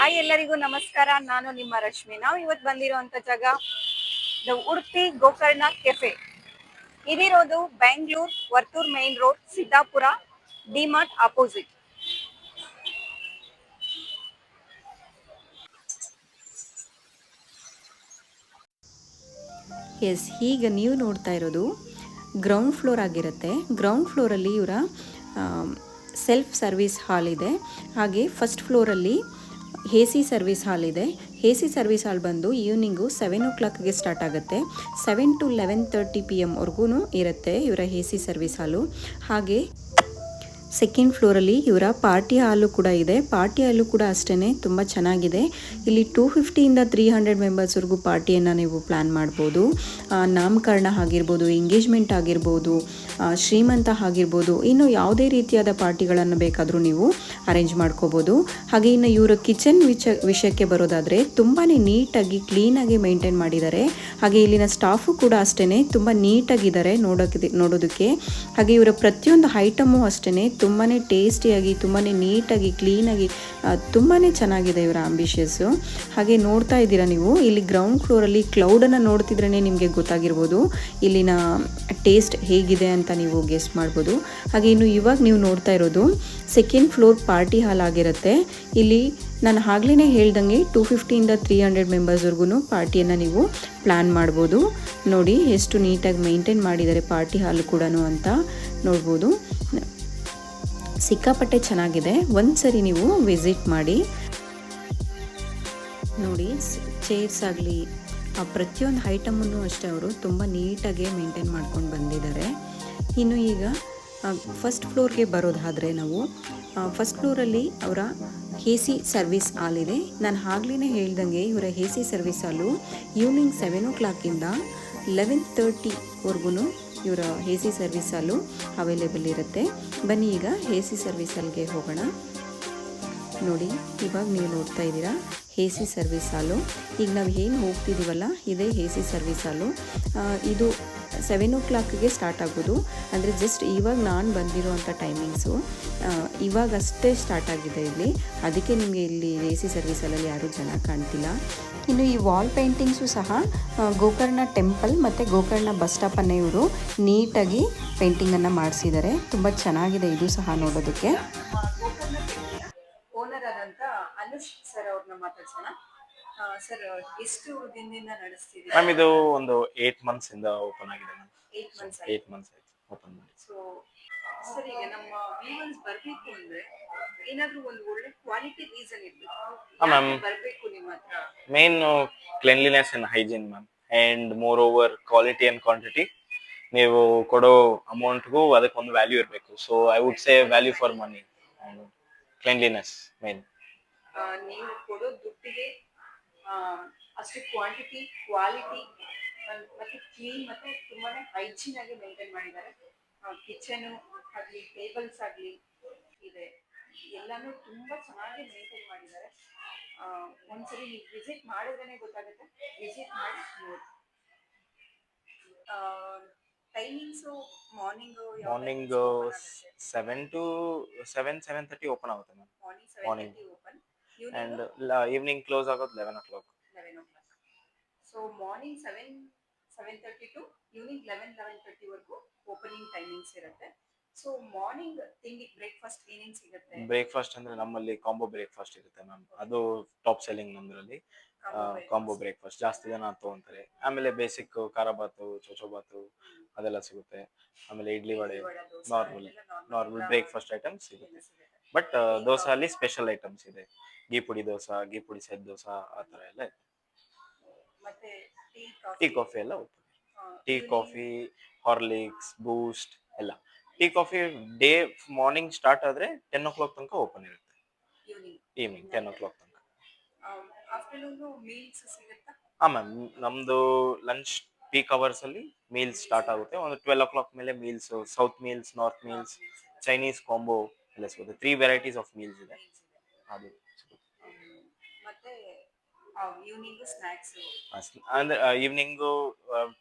Hi ಎಲ್ಲರಿಗೂ ನಮಸ್ಕಾರ. ನಾನು ನಿಮ್ಮ ರಶ್ಮಿ. ನಾವು ಇವತ್ತು ಬಂದಿರುವಂತ ಜಾಗ ದ ಉಡುಪಿ ಗೋಕರ್ಣ ಕೆಫೆ. ಇದಿರೋದು Bengaluru Varthur main road, Siddapura, DMart opposite. Yes, ಈಗ ನೀವು ನೋಡ್ತಾ ಇರೋದು ಗ್ರೌಂಡ್ ಫ್ಲೋರ್ ಆಗಿರುತ್ತೆ. ಗ್ರೌಂಡ್ ಫ್ಲೋರಲ್ಲಿ ಇವರ ಸೆಲ್ಫ್ ಸರ್ವಿಸ್ ಹಾಲ್ ಇದೆ. ಹಾಗೆ ಫಸ್ಟ್ ಫ್ಲೋರಲ್ಲಿ ಎ ಸಿ ಸರ್ವಿಸ್ ಹಾಲ್ ಇದೆ. ಎ ಸಿ ಸರ್ವಿಸ್ ಹಾಲ್ ಬಂದು ಈವ್ನಿಂಗು 7 o'clockಗೆ ಸ್ಟಾರ್ಟ್ ಆಗುತ್ತೆ. 7 to 11:30 PM ಇರುತ್ತೆ ಇವರ ಎ ಸಿ ಸರ್ವಿಸ್ ಹಾಲು. ಹಾಗೆ ಸೆಕೆಂಡ್ ಫ್ಲೋರಲ್ಲಿ ಇವರ ಪಾರ್ಟಿ ಹಾಲು ಕೂಡ ಇದೆ. ಪಾರ್ಟಿ ಹಾಲು ಕೂಡ ಅಷ್ಟೇ ತುಂಬ ಚೆನ್ನಾಗಿದೆ. ಇಲ್ಲಿ 250ಇಂದ 300 ಮೆಂಬರ್ಸ್ವರೆಗೂ ಪಾರ್ಟಿಯನ್ನು ನೀವು ಪ್ಲ್ಯಾನ್ ಮಾಡ್ಬೋದು. ನಾಮಕರಣ ಆಗಿರ್ಬೋದು, ಎಂಗೇಜ್ಮೆಂಟ್ ಆಗಿರ್ಬೋದು, ಶ್ರೀಮಂತ ಆಗಿರ್ಬೋದು, ಇನ್ನು ಯಾವುದೇ ರೀತಿಯಾದ ಪಾರ್ಟಿಗಳನ್ನು ಬೇಕಾದರೂ ನೀವು ಅರೇಂಜ್ ಮಾಡ್ಕೋಬೋದು. ಹಾಗೆ ಇನ್ನು ಇವರ ಕಿಚನ್ ವಿಷಯಕ್ಕೆ ಬರೋದಾದರೆ ತುಂಬಾ ನೀಟಾಗಿ ಕ್ಲೀನಾಗಿ ಮೇಂಟೈನ್ ಮಾಡಿದ್ದಾರೆ. ಹಾಗೆ ಇಲ್ಲಿನ ಸ್ಟಾಫು ಕೂಡ ಅಷ್ಟೇ ತುಂಬ ನೀಟಾಗಿದ್ದಾರೆ ನೋಡೋದಕ್ಕೆ. ಹಾಗೆ ಇವರ ಪ್ರತಿಯೊಂದು ಐಟಮು ಅಷ್ಟೇ ತುಂಬಾ ಟೇಸ್ಟಿಯಾಗಿ, ತುಂಬಾ ನೀಟಾಗಿ, ಕ್ಲೀನಾಗಿ, ತುಂಬಾ ಚೆನ್ನಾಗಿದೆ ಇವರ ಆಂಬಿಷಿಯಸ್ಸು. ಹಾಗೆ ನೋಡ್ತಾ ಇದ್ದೀರಾ ನೀವು, ಇಲ್ಲಿ ಗ್ರೌಂಡ್ ಫ್ಲೋರಲ್ಲಿ ಕ್ಲೌಡನ್ನು ನೋಡ್ತಿದ್ರೇ ನಿಮಗೆ ಗೊತ್ತಾಗಿರ್ಬೋದು ಇಲ್ಲಿನ ಟೇಸ್ಟ್ ಹೇಗಿದೆ ಅಂತ ನೀವು ಗೆಸ್ ಮಾಡ್ಬೋದು. ಹಾಗೆ ಇನ್ನು ಇವಾಗ ನೀವು ನೋಡ್ತಾ ಇರೋದು ಸೆಕೆಂಡ್ ಫ್ಲೋರ್ ಪಾರ್ಟಿ ಹಾಲ್ ಆಗಿರುತ್ತೆ. ಇಲ್ಲಿ ನಾನು ಆಗ್ಲೇ ಹೇಳ್ದಂಗೆ 250ಇಂದ 300 ಮೆಂಬರ್ಸ್ವರೆಗೂ ಪಾರ್ಟಿಯನ್ನು ನೀವು ಪ್ಲ್ಯಾನ್ ಮಾಡ್ಬೋದು. ನೋಡಿ ಎಷ್ಟು ನೀಟಾಗಿ ಮೇಂಟೈನ್ ಮಾಡಿದ್ದಾರೆ ಪಾರ್ಟಿ ಹಾಲು ಕೂಡ ಅಂತ ನೋಡ್ಬೋದು. ಸಿಕ್ಕಾಪಟ್ಟೆ ಚೆನ್ನಾಗಿದೆ. ಒಂದ್ಸರಿ ನೀವು ವಿಸಿಟ್ ಮಾಡಿ ನೋಡಿ. ಚೇರ್ಸ್ ಆಗಲಿ, ಪ್ರತಿಯೊಂದು ಐಟಮನ್ನು ಅಷ್ಟೇ ಅವರು ತುಂಬ ನೀಟಾಗಿ ಮೇಂಟೈನ್ ಮಾಡ್ಕೊಂಡು ಬಂದಿದ್ದಾರೆ. ಇನ್ನು ಈಗ ಫಸ್ಟ್ ಫ್ಲೋರ್ಗೆ ಬರೋದಾದರೆ ನಾವು ಫಸ್ಟ್ ಫ್ಲೋರಲ್ಲಿ ಅವರ ಎ ಸಿ ಸರ್ವಿಸ್ ಹಾಲ್ ಇದೆ. ನಾನು ಆಗ್ಲೇ ಹೇಳ್ದಂಗೆ ಇವರ ಎ ಸಿ ಸರ್ವಿಸ್ ಹಾಲು ಈವ್ನಿಂಗ್ 7 o'clockಯಿಂದ 11:30ವರೆಗೂ ಇವರ ಎ ಸಿ ಸರ್ವಿಸ್ ಹಾಲು ಅವೈಲೇಬಲ್ ಇರುತ್ತೆ. ಬನ್ನಿ ಈಗ ಎ ಸಿ ಸರ್ವಿಸ್ ಹಾಲ್ಗೆ ಹೋಗೋಣ. ನೋಡಿ, ಇವಾಗ ನೀವು ನೋಡ್ತಾ ಇದ್ದೀರಾ ಎ ಸಿ ಸರ್ವಿಸ್ ಹಾಲು. ಈಗ ನಾವು ಏನು ಹೋಗ್ತಿದ್ದೀವಲ್ಲ, ಇದೇ ಎ ಸಿ ಸರ್ವಿಸ್ ಹಾಲು. ಇದು 7 o'clockಗೆ ಸ್ಟಾರ್ಟ್ ಆಗೋದು. ಅಂದರೆ ಜಸ್ಟ್ ಇವಾಗ ನಾನು ಬಂದಿರೋವಂಥ ಟೈಮಿಂಗ್ಸು ಇವಾಗಷ್ಟೇ ಸ್ಟಾರ್ಟ್ ಆಗಿದೆ ಇಲ್ಲಿ. ಅದಕ್ಕೆ ನಿಮಗೆ ಇಲ್ಲಿ ಎ ಸಿ ಸರ್ವಿಸ್ ಹಾಲಲ್ಲಿ ಯಾರೂ ಜನ ಕಾಣ್ತಿಲ್ಲ. ಇನ್ನು ಈ ವಾಲ್ ಪೇಂಟಿಂಗ್ಸು ಸಹ ಗೋಕರ್ಣ ಟೆಂಪಲ್ ಮತ್ತು ಗೋಕರ್ಣ ಬಸ್ ಸ್ಟಾಪನ್ನೇ ಇವರು ನೀಟಾಗಿ ಪೇಂಟಿಂಗನ್ನು ಮಾಡಿಸಿದ್ದಾರೆ. ತುಂಬ ಚೆನ್ನಾಗಿದೆ ಇದು ಸಹ ನೋಡೋದಕ್ಕೆ. ಓನರ್ ಆದಂತ ಅನುಷ್ ಸರ್ ಅವ್ರನ್ನ ಮಾತಾಡ್ಸೋಣ. ಸರ್, ಎಷ್ಟು ದಿನದಿಂದ ನಡೆಸ್ತಿದ್ದೀರಾ? ಮ್ಯಾಮ್ ಇದು ಒಂದು 8 months ಇಂದ ಓಪನ್ ಆಗಿದೆ ಮ್ಯಾಮ್. 8 months ಆಯ್ತು ಓಪನ್ ಮಾಡಿ. ಸೊ ಸರ್, ಈಗ ನಮ್ಮ ವ್ಯೂವರ್ಸ್ ಬರಬೇಕು ಅಂದ್ರೆ ಏನಾದ್ರೂ ಒಂದು ಒಳ್ಳೆ ಕ್ವಾಲಿಟಿ ರೀಸನ್ ಇರ್ಬೇಕು ಮ್ಯಾಮ್, ಬರಬೇಕು ನಿಮ್ಮ ಹತ್ರ. Main cleanliness and hygiene ma'am, and more over quality and quantity. ನೀವು ಕೊಡೋ ಅಮೌಂಟ್ಗೂ ಅದಕ್ಕೊಂದು ವ್ಯಾಲ್ಯೂ ಇರಬೇಕು. So I would say value for money, cleanliness main. ನೀವು ಕೊಡೋ ದುಡ್ಡಿಗೆ ಅಷ್ಟು ಕ್ವಾಂಟಿಟಿ, ಕ್ವಾಲಿಟಿ ಮತ್ತೆ ಕ್ಲೀನ್ ಮತ್ತೆ ತುಂಬಾನೇ ಹೈಜೀನ್ ಆಗಿ ಮೇಂಟೈನ್ ಮಾಡಿದ್ದಾರೆ. ಕಿಚನ್ ಆಗಲಿ, ಟೇಬಲ್ಸ್ ಆಗಲಿ ಇದೆ, ಎಲ್ಲಾನು ತುಂಬಾ ಚೆನ್ನಾಗಿ ಮೇಂಟೈನ್ ಮಾಡಿದ್ದಾರೆ. ಒಂದ್ಸರಿ ನೀವು ವಿಸಿಟ್ ಮಾಡಿದ್ರೇನೆ ಗೊತ್ತಾಗುತ್ತೆ. ವಿಸಿಟ್ ಮಾಡಿ ನೋಡಿ. ಟೈಮಿಂಗ್ಸು ಮಾರ್ನಿಂಗ್ 7 to 7:30 ಓಪನ್ ಆಗುತ್ತೆ ma'am. Morning 7:30 open, and evening close ಆಗೋದು 11 o'clock. So morning 7:30 to evening 11:30 ವರೆಗೂ ಓಪನಿಂಗ್ ಟೈಮಿಂಗ್ಸ್ ಇರುತ್ತೆ. ಸೊ ಮಾರ್ನಿಂಗ್ ತಿಂಡಿ ಬ್ರೇಕ್ಫಾಸ್ಟ್ ಏನೇನು ಸಿಗುತ್ತೆ? ಬ್ರೇಕ್ಫಾಸ್ಟ್ ಅಂದ್ರೆ ನಮ್ಮಲ್ಲಿ ಕಾಂಬೋ ಬ್ರೇಕ್ಫಾಸ್ಟ್ ಇರುತ್ತೆ ಮ್ಯಾಮ್. ಅದು ಟಾಪ್ ಸೆಲ್ಲಿಂಗ್ ನಮ್ಮದ್ರಲ್ಲಿ. ಕಾಂಬೋ ಬ್ರೇಕ್ಫಾಸ್ಟ್ ಜಾಸ್ತಿ ಜನ ತಗೊಂತಾರೆ. ಆಮೇಲೆ ಬೇಸಿಕ್ ಖಾರ ಬಾತು, ಚೋಚೋಬಾತು ಅದೆಲ್ಲ ಸಿಗುತ್ತೆ. ಆಮೇಲೆ idli vada, normal breakfast items ಸಿಗುತ್ತೆ. ಬಟ್ ದೋಸೆ ಅಲ್ಲಿ ಸ್ಪೆಷಲ್ ಐಟಮ್ಸ್ ಇದೆ. ಗೀ ಪುಡಿ ದೋಸೆ, ಗೀ ಪುಡಿ ಸೆಟ್ ದೋಸೆ, ಆ ಥರ ಎಲ್ಲ ಇದೆ. ಮತ್ತೆ ಟೀ ಕಾಫಿ ಎಲ್ಲ ಓಪನ್. ಟೀ ಕಾಫಿ, ಹಾರ್ಲಿಕ್ಸ್, ಬೂಸ್ಟ್ ಎಲ್ಲ. Tea coffee day morning start ಆದ್ರೆ 10 o'clock ತನಕ ಓಪನ್ ಇರುತ್ತೆ. ಈವ್ನಿಂಗ್ 10 o'clock ತನಕ. ಆಫ್ಟರ್ನೂನ್ ಮೀಲ್ಸ್ ಸಿಗುತ್ತಾ? ಮ್ಯಾಮ್, ನಮ್ದು ಲಂಚ್ ಪೀಕ್ ಅವರ್ಸ್ ಅಲ್ಲಿ ಮೀಲ್ಸ್ ಸ್ಟಾರ್ಟ್ ಆಗುತ್ತೆ. ಒಂದು 12 o'clock ಮೇಲೆ meals, south meals, north meals, Chinese combo ಎಲ್ಲ ಸಿಗುತ್ತೆ. 3 ವೆರೈಟೀಸ್ ಆಫ್ ಮೀಲ್ಸ್ ಇದೆ. ಅದು ಮತ್ತೆ ಈವ್ನಿಂಗ್ ಸ್ನಾಕ್ಸ್ ಅಂದ್ರೆ ಈವ್ನಿಂಗು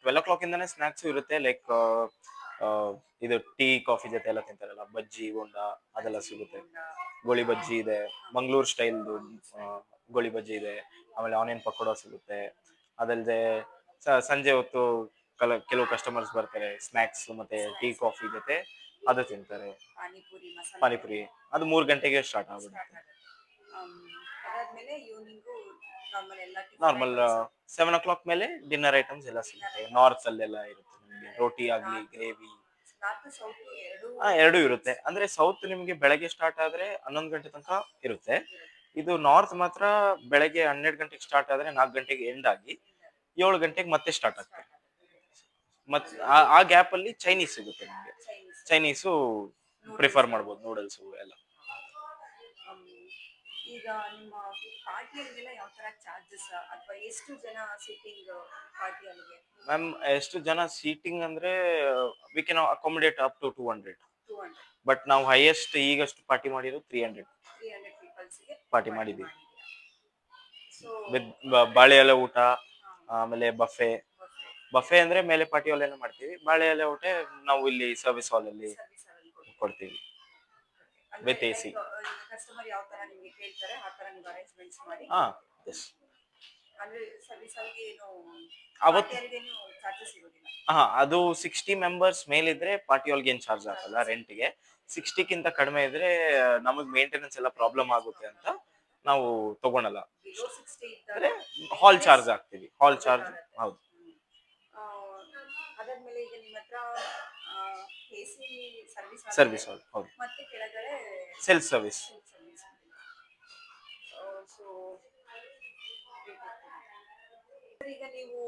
12 o'clock ಇಂದಾನೆ ಸ್ನಾಕ್ಸ್ ಇರುತ್ತೆ. ಲೈಕ್ ಇದು ಟೀ ಕಾಫಿ ಜೊತೆ ಎಲ್ಲ ತಿಂತಾರಲ್ಲ, ಬಜ್ಜಿ ಬೋಂಡ ಅದೆಲ್ಲ ಸಿಗುತ್ತೆ. ಗೋಳಿ ಬಜ್ಜಿ ಇದೆ, ಮಂಗಳೂರು ಸ್ಟೈಲ್ದು ಗೋಳಿ ಬಜ್ಜಿ ಇದೆ, ಆಮೇಲೆ ಆನಿಯನ್ ಪಕೋಡ ಸಿಗುತ್ತೆ. ಅದಲ್ಲದೆ ಸಂಜೆ ಹೊತ್ತು ಕೆಲವು ಕಸ್ಟಮರ್ಸ್ ಬರ್ತಾರೆ, ಸ್ನ್ಯಾಕ್ಸ್ ಮತ್ತೆ ಟೀ ಕಾಫಿ ಜೊತೆ ಅದು ತಿಂತಾರೆ. ಪಾನಿಪುರಿ, ಮಸಾಲೆ ಪಾನಿಪುರಿ ಅದು 3 ಗಂಟೆಗೆ ಸ್ಟಾರ್ಟ್ ಸ್ಟಾರ್ಟ್ ಆಗ್ಬಿಡುತ್ತೆ. ಆಗುತ್ತೆ. ಅದಾದ್ಮೇಲೆ ಈವ್ನಿಂಗು ನಾರ್ಮಲ್ ಎಲ್ಲ ನಾರ್ಮಲ್ 7 o'clock ಮೇಲೆ ಡಿನ್ನರ್ ಐಟಮ್ಸ್ ಎಲ್ಲ ಸಿಗುತ್ತೆ. ನಾರ್ತ್ ಅಲ್ಲೆಲ್ಲ ಇರುತ್ತೆ ನಿಮಗೆ, ರೋಟಿ ಆಗ್ಲಿ, ಗ್ರೇವಿ ನಾರ್ತ್ ಸೌತ್ ಎರಡು ಎರಡೂ ಇರುತ್ತೆ. ಅಂದ್ರೆ ಸೌತ್ ನಿಮಗೆ ಬೆಳಗ್ಗೆ ಸ್ಟಾರ್ಟ್ ಆದ್ರೆ 11 ಗಂಟೆ ತನಕ ಇರುತ್ತೆ. ಇದು ನಾರ್ತ್ ಮಾತ್ರ ಬೆಳಗ್ಗೆ 12 ಗಂಟೆಗೆ ಸ್ಟಾರ್ಟ್ ಆದ್ರೆ 4 ಗಂಟೆಗೆ ಎಂಡ್ ಆಗಿ 7 ಗಂಟೆಗೆ ಮತ್ತೆ ಸ್ಟಾರ್ಟ್ ಆಗ್ತದೆ. ಮತ್ತೆ ಆ ಗ್ಯಾಪ್ ಅಲ್ಲಿ ಚೈನೀಸ್ ಸಿಗುತ್ತೆ ನಿಮಗೆ. ಚೈನೀಸು ಪ್ರಿಫರ್ ಮಾಡ್ಬೋದು, ನೂಡಲ್ಸ್ ಎಲ್ಲ. ಈಗ ನಿಮ್ಮ ಪಾರ್ಟಿಯಲ್ಲಿಗೆಲ್ಲ ಯಾವ ತರ ಚಾರ್ಜಸ್, ಅಥವಾ ಎಷ್ಟು ಜನ ಸೀಟಿಂಗ್ ಪಾರ್ಟಿಯಲ್ಲಿಗೆ? ಮ್ಯಾಮ್, ಎಷ್ಟು ಜನ ಸೀಟಿಂಗ್ ಅಂದ್ರೆ we can accommodate up to 200. 200 but ನಾವು ಹೈಯೆಸ್ಟ್ ಈಗಷ್ಟು ಪಾರ್ಟಿ ಮಾಡಿರೋದು 300 ಪೀಪಲ್ಸ್ಗೆ ಪಾರ್ಟಿ ಮಾಡಿದ್ದೀವಿ. ಸೊ ವಿತ್ ಬಾಳೆ ಎಲೆ ಊಟ, ಆಮೇಲೆ ಬಫೆ ಅಂದ್ರೆ ಮೇಲೆ ಪಾರ್ಟಿ ಹಾಲ್ ಮಾಡ್ತೀವಿ. ಬಾಳೆ ಎಲೆ ಊಟ ನಾವು ಇಲ್ಲಿ ಸರ್ವಿಸ್ ಹಾಲ್ ಅಲ್ಲಿ ಕೊಡ್ತೀವಿ ವಿತ್ AC. ಕಸ್ಟಮರ್ ಯಾವ ತರ ನಿಮಗೆ ಕೇಳ್ತಾರೆ ಆ ತರ ನೀವು ಅರೇಂಜ್ಮೆಂಟ್ಸ್ ಮಾಡಿ. ಎಸ್. ಅಂದ್ರೆ ಸರ್ವಿಸ್ ಹಾಲ್ಗೆ ಏನು ಅವತ್ತು ಏನು ಚಾರ್ಜಸ್ ಇರೋದಿಲ್ಲ? ಅದು 60 ಮೆಂಬರ್ಸ್ ಮೇಲಿದ್ರೆ ಪಾರ್ಟಿ ಹಾಲ್ಗೆ ಏನ್ ಚಾರ್ಜ್ ಆಗಲ್ಲ ರೆಂಟ್ಗೆ. 60ಕ್ಕಿಂತ ಕಡಿಮೆ ಇದ್ರೆ ನಮಗ್ ಮೇಂಟೆನೆನ್ಸ್ ಎಲ್ಲ ಪ್ರಾಬ್ಲಮ್ ಆಗುತ್ತೆ ಅಂತ ನಾವು ತಗೊಳಲ್ಲ. ಬಿಲೋ 60 ಅಂದ್ರೆ ಇದ್ದಾಗ ಹಾಲ್ ಚಾರ್ಜ್ ಹಾಕ್ತಿವಿ. ಹಾಲ್ ಚಾರ್ಜ್ ಹೌದು. ಅದಾದ್ಮೇಲೆ ಈಗ ನಿಮ್ಮ ಹತ್ರ AC ಸರ್ವಿಸ್ ಹಾಲ್ ಹೌದು. ಮತ್ತೆ ಕೆಳಗಡೆ ಸೆಲ್ಫ್ ಸರ್ವಿಸ್. ಸೊ ಈಗ ನೀವು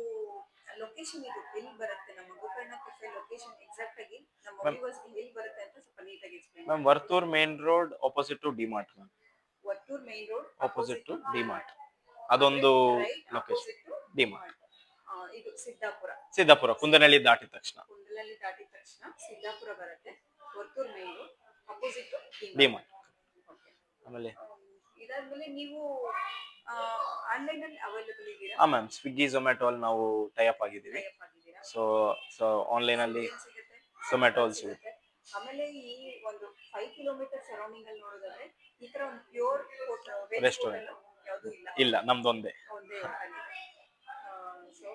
ಲೊಕೇಶನ್ ಇದು ಎಲ್ಲಿ ಬರುತ್ತೆ, ನಮ್ಮ ಗೋಕರ್ಣ ಕೆಫೆ ಲೊಕೇಶನ್ ಎಕ್ಸಾಕ್ಟ್ ಆಗಿ ನಮ್ಮ ವ್ಯೂವರ್ಸ್ ಎಲ್ಲಿ ಬರುತ್ತೆ ಅಂತ ಸ್ವಲ್ಪ ನೀಟಾಗಿ explain ma'am, Varthur main road opposite to DMart. Ma'am, Varthur main road opposite to DMart ಅದೊಂದು ಲೊಕೇಶನ್. ಡಿಮಾರ್ಟ್ ಇದು ಸಿದ್ದಾಪುರ ಕುಂದನಹಳ್ಳಿ ದಾಟಿದ ತಕ್ಷಣ ಸಿದ್ದಾಪುರ ಬರುತ್ತೆ. Varthur main road opposite to DMart. ಆಮೇಲೆ ಇದಾದ್ಮೇಲೆ ನೀವು ಆನ್ಲೈನ್ ಅಲ್ಲಿ ಅವೈಲೇಬಲ್ ಇದ್ದೀರಾ? ಮ್ಯಾಮ್, ಸ್ವಿಗ್ಗಿ ಝೊಮ್ಯಾಟೊ ಅಲ್ಲಿ ನಾವು ಟೈ ಅಪ್ ಆಗಿದ್ದೀವಿ. ಸೊ ಆನ್ಲೈನ್ ಅಲ್ಲಿ ಝೊಮ್ಯಾಟೊ ಅಲ್ಲಿ ಸಿಗುತ್ತೆ. ಆಮೇಲೆ ಈ ಒಂದು 5 ಕಿಲೋಮೀಟರ್ ಸರೌಂಡಿಂಗ್ ಅಲ್ಲಿ ನೋಡೋದಾದ್ರೆ ಈ ತರ ಒಂದು ಪ್ಯೂರ್ ರೆಸ್ಟೋರೆಂಟ್ ಯಾವುದು ಇಲ್ಲ. ಇಲ್ಲ, ನಮ್ದೊಂದೇ. ಒಂದೇ ಸೊ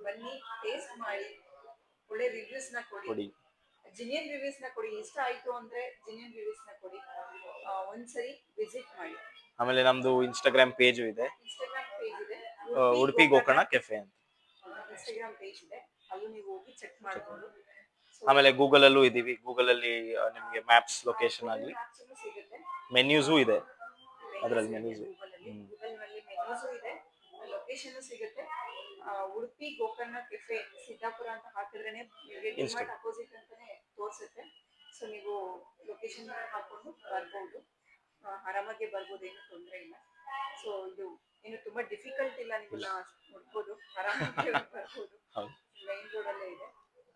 ಬನ್ನಿ, ಟೇಸ್ಟ್ ಮಾಡಿ, ಒಳ್ಳೆ ರಿವ್ಯೂಸ್ ನ ಕೊಡಿ, ಜಿನಿಯನ್ ರಿವ್ಯೂಸ್ ನ ಕೊಡಿ. ಇಷ್ಟ ಆಯ್ತು ಅಂದ್ರೆ ಜಿನಿಯನ್ ರಿವ್ಯೂಸ್ ನ ಕೊಡಿ. ಒಂದ್ಸರಿ ವಿಸಿಟ್ ಮಾಡಿ. ಆಮೇಲೆ ನಮ್ದು ಇನ್ಸ್ಟಾಗ್ರಾಮ್ ಪೇಜ್ ಇದೆ, ಉಡುಪಿ ಗೋಕರ್ಣ ಕೆಫೆ ಅಂತ. ಇನ್ಸ್ಟಾಗ್ರಾಮ್ ಪೇಜ್ ಇದೆ, ಅಲ್ಲೂ ನೀವು ಹೋಗಿ ಚೆಕ್ ಮಾಡಬಹುದು. ಆಮೇಲೆ ಗೂಗಲ್ ಅಲ್ಲೂ ಇದೀವಿ. ಗೂಗಲ್ ಅಲ್ಲಿ ನಿಮಗೆ ಮ್ಯಾಪ್ಸ್ ಲೊಕೇಶನ್ ಆಗಲಿ, ಮೆನ್ಯೂಸು ಇದೆ. ಅದರಲ್ಲಿ ಮೆನ್ಯೂಸ್ ಗೂಗಲ್ ನಲ್ಲಿ ಮೆನ್ಯೂಸು ಇದೆ, ಲೊಕೇಶನ್ ಸಿಗುತ್ತೆ. ಉಡುಪಿ ಗೋಕರ್ಣ ಕೆಫೆ ಸಿದ್ದಾಪುರ ಅಂತ ಹಾಕಿದ್ರೇನೆ ಡಿಮಾರ್ಟ್ ಅಪೋಸಿಟ್ ಅಂತಾನೆ ತೋರಿಸುತ್ತೆ. ಸೊ ನೀವು ಲೊಕೇಶನ್ ಹಾಕೊಂಡು ಬರ್ಬೋದು, ಆರಾಮಾಗಿ ಬರ್ಬೋದು, ಏನು ತೊಂದರೆ ಇಲ್ಲ. ಸೊ ಇದು ಏನು ತುಂಬಾ ಡಿಫಿಕಲ್ಟ್ ಇಲ್ಲ, ನಿಮ್ಮನ್ನ ನೋಡ್ಬೋದು, ಆರಾಮಾಗಿ ಬರ್ಬೋದು. ಮೈನ್ ರೋಡ್ ಅಲ್ಲೇ ಇದೆ.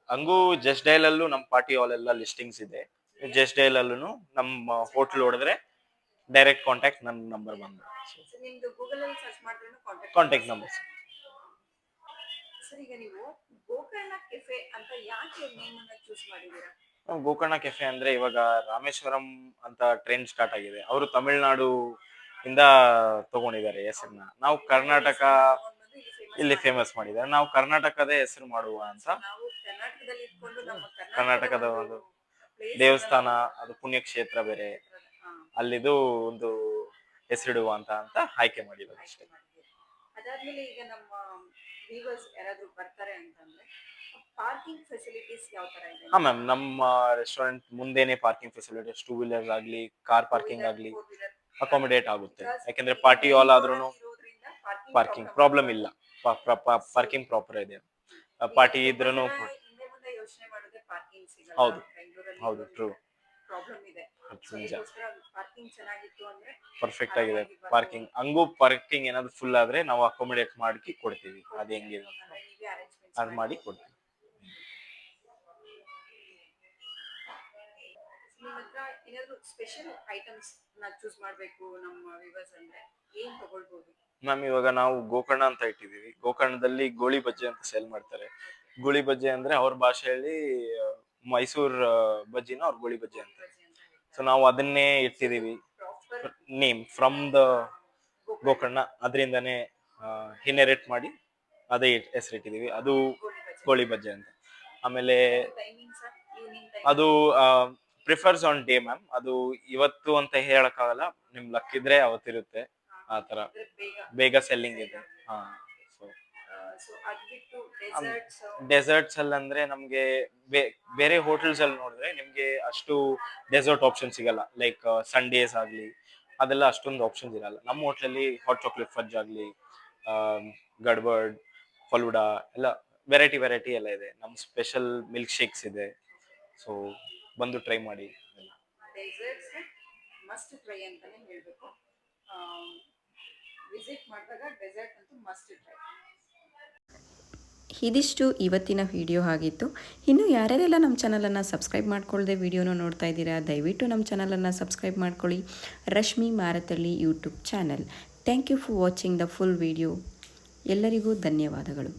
ಹಂಗೂ ಜಸ್ಟ್ ಡಯಲ್ ಅಲ್ಲೂ ನಮ್ಮ ಪಾರ್ಟಿ ಹಾಲ್ ಎಲ್ಲ ಲಿಸ್ಟಿಂಗ್ಸ್ ಇದೆ. ಜಸ್ಟ್ ಡಯಲ್ ಅಲ್ಲೂ ನಮ್ಮ ಹೋಟೆಲ್ ಹೊಡೆದ್ರೆ ಡೈರೆಕ್ಟ್ ಕಾಂಟ್ಯಾಕ್ಟ್ ನನ್ನ ನಂಬರ್ ಬಂದು ನಿಮ್ದು ಗೂಗಲ್ ಅಲ್ಲಿ ಸರ್ಚ್ ಮಾಡಿದ್ರೆ ಕಾಂಟ್ಯಾಕ್ಟ್ ನಂಬರ್. ಸರ್, ಈಗ ನೀವು ಗೋಕರ್ಣ ಕೆಫೆ ಅಂತ ಯಾಕೆ ನೇಮ್ ಅನ್ನ ಚೂಸ್ ಮಾಡಿದೀರಾ? ಗೋಕರ್ಣ ಕೆಫೆ ಅಂದ್ರೆ ಇವಾಗ ರಾಮೇಶ್ವರಂ ಅಂತ ಟ್ರೆಂಡ್ ಸ್ಟಾರ್ಟ್ ಆಗಿದೆ. ಅವರು ತಮಿಳ್ನಾಡು ಇಂದ ತಗೊಂಡಿದ್ದಾರೆ ಹೆಸರನ್ನ. ನಾವು ಕರ್ನಾಟಕ ಇಲ್ಲಿ ಫೇಮಸ್ ಮಾಡಿದ್ದಾರೆ. ನಾವು ಕರ್ನಾಟಕದ ಹೆಸರು ಮಾಡುವ ಅಂತ, ನಾವು ಕರ್ನಾಟಕದಲ್ಲಿ ಇಟ್ಕೊಂಡು ನಮ್ಮ ಕರ್ನಾಟಕದ ಒಂದು ದೇವಸ್ಥಾನ, ಅದು ಪುಣ್ಯಕ್ಷೇತ್ರ ಬೇರೆ, ಅಲ್ಲಿದು ಒಂದು ಹೆಸರಿಡುವ ಅಂತ ಆಯ್ಕೆ ಮಾಡಿರೋದು ಅಷ್ಟೇ. ಅದಾದ್ಮೇಲೆ ಈಗ ನಮ್ಮ ವ್ಯೂವರ್ಸ್ ಯಾರಾದ್ರೂ ಬರ್ತಾರೆ ಅಂತಂದ್ರೆ ಪಾರ್ಕಿಂಗ್ ಫೆಸಿಲಿಟೀಸ್ ಯಾವ ತರ ಇದೆ? ಮ್ಯಾಮ್, ನಮ್ಮ ರೆಸ್ಟೋರೆಂಟ್ ಮುಂದೆನೆ ಪಾರ್ಕಿಂಗ್ ಫೆಸಿಲಿಟೀಸ್, 2 ವೀಲರ್ಸ್ ಆಗ್ಲಿ, ಕಾರ್ ಪಾರ್ಕಿಂಗ್ ಆಗ್ಲಿ ಅಕಾಮಿಡೇಟ್ ಆಗುತ್ತೆ. ಯಾಕಂದ್ರೆ ಪಾರ್ಟಿ ಹಾಲ್ ಆದ್ರೂ ಪಾರ್ಕಿಂಗ್ ಪ್ರಾಬ್ಲಮ್ ಇಲ್ಲ. ಪಾರ್ಕಿಂಗ್ ಪ್ರಾಪರ್ ಇದೆ. ಪಾರ್ಟಿ ಇದ್ರೂ ಯೋಚನೆ ಮಾಡಿದ್ರೆ ಪಾರ್ಕಿಂಗ್ ಸಿಗಲ್ಲ. ಹೌದು ಹೌದು, ಟ್ರೂ, ಪ್ರಾಬ್ಲಮ್ ಇದೆ. ಪಾರ್ಕಿಂಗ್ ಚೆನ್ನಾಗಿತ್ತು ಅಂದ್ರೆ ಪರ್ಫೆಕ್ಟ್ ಆಗಿದೆ ಪಾರ್ಕಿಂಗ್. ಹಂಗೂ ಪಾರ್ಕಿಂಗ್ ಏನಾದ್ರು ಫುಲ್ ಆದ್ರೆ ನಾವು ಅಕಾಮಿಡೇಟ್ ಮಾಡಿ ಕೊಡ್ತೀವಿ. ಅದು ಹೆಂಗಿದೆ ಅದು ಮಾಡಿ ಕೊಡ್ತೀವಿ. ನಿಮ್ಮ ಹತ್ರ ಏನಾದ್ರು ಸ್ಪೆಷಲ್ ಐಟಮ್ಸ್ ನ ಚೂಸ್ ಮಾಡ್ಬೇಕು ನಮ್ಮ ವ್ಯೂವರ್ಸ್ ಅಂದ್ರೆ ಏನ್ ತಗೊಳ್ಬಹುದು? ಮ್ಯಾಮ್, ಇವಾಗ ನಾವು ಗೋಕರ್ಣ ಅಂತ ಇಟ್ಟಿದೀವಿ. ಗೋಕರ್ಣದಲ್ಲಿ ಗೋಳಿ ಬಜ್ಜಿ ಅಂತ ಸೇಲ್ ಮಾಡ್ತಾರೆ. ಗೋಳಿ ಬಜ್ಜಿ ಅಂದ್ರೆ ಅವ್ರ ಭಾಷೆಯಲ್ಲಿ ಮೈಸೂರ್ ಬಜ್ಜಿನ ಅವ್ರ ಗೋಳಿ ಬಜ್ಜಿ ಅಂತ. ಸೊ ನಾವು ಅದನ್ನೇ ಇಟ್ಟಿದೀವಿ ನೇಮ್ ಫ್ರಮ್ ದ ಗೋಕರ್ಣ ಅದರಿಂದನೇ ಇನ್ಹೆರಿಟ್ ಮಾಡಿ ಅದೇ ಹೆಸರಿಟ್ಟಿದ್ದೀವಿ. ಅದು ಗೋಳಿ ಬಜ್ಜೆ ಅಂತ. ಆಮೇಲೆ ಟೈಮಿಂಗ್ ಸರ್, ಈವ್ನಿಂಗ್ ಟೈಮ್. ಅದು ಪ್ರಿಫರ್ಸ್ ಆನ್ ಡೇ ಮ್ಯಾಮ್. ಅದು ಇವತ್ತು ಅಂತ ಹೇಳಕ್ಕಾಗಲ್ಲ, ನಿಮ್ ಲಕ್ ಇದ್ರೆ ಅವತ್ತಿರುತ್ತೆ ಆ ತರ. ಬೇಗ ಬೇಗ ಸೆಲ್ಲಿಂಗ್ ಇದೆ. ಹಾ. ಸೊ ಅದ್ ಬಿಟ್ಟು ಡೆಸರ್ಟ್ಸ್ ಡೆಸರ್ಟ್ಸ್ ಅಲ್ಲಿ ಅಂದ್ರೆ ನಮ್ಗೆ ಬೇರೆ ಹೋಟೆಲ್ಸ್ ಅಲ್ಲಿ ನೋಡಿದ್ರೆ ನಿಮ್ಗೆ ಅಷ್ಟು ಡೆಸರ್ಟ್ ಆಪ್ಷನ್ ಸಿಗಲ್ಲ. ಲೈಕ್ ಸಂಡೇಸ್ ಆಗ್ಲಿ ಅದೆಲ್ಲ ಅಷ್ಟೊಂದು ಆಪ್ಷನ್ಸ್ ಇರಲ್ಲ. ನಮ್ಮ ಹೋಟ್ಲಲ್ಲಿ ಹಾಟ್ ಚಾಕ್ಲೇಟ್ ಫಡ್ಜ್ ಆಗ್ಲಿ, ಗಡ್ಬರ್ಡ್, ಫಲೂಡಾ ಎಲ್ಲ ವೆರೈಟಿ ಎಲ್ಲ ಇದೆ. ನಮ್ ಸ್ಪೆಷಲ್ ಮಿಲ್ಕ್ ಶೇಕ್ಸ್ ಇದೆ. ಸೊ ಬಂದು ಟ್ರೈ ಮಾಡಿ. ಡೆಸರ್ಟ್ಸ್ ಮಸ್ಟ್ ಟ್ರೈ ಅಂತಾನೆ ಹೇಳ್ಬೇಕು. ವಿಸಿಟ್ ಮಾಡಿದಾಗ ಡೆಸರ್ಟ್ ಅಂತೂ ಮಸ್ಟ್ ಟ್ರೈ. ಇದಿಷ್ಟು ಇವತ್ತಿನ ವಿಡಿಯೋ ಆಗಿತ್ತು. ಇನ್ನು ಯಾರ್ಯಾರೆಲ್ಲ ನಮ್ಮ ಚಾನಲನ್ನು ಸಬ್ಸ್ಕ್ರೈಬ್ ಮಾಡ್ಕೊಳ್ಳದೆ ವಿಡಿಯೋನ ನೋಡ್ತಾ ಇದ್ದೀರಾ, ದಯವಿಟ್ಟು ನಮ್ಮ ಚಾನಲನ್ನು ಸಬ್ಸ್ಕ್ರೈಬ್ ಮಾಡ್ಕೊಳ್ಳಿ. Rashmi Marathahalli YouTube channel. Thank you for watching the full video. ಎಲ್ಲರಿಗೂ ಧನ್ಯವಾದಗಳು.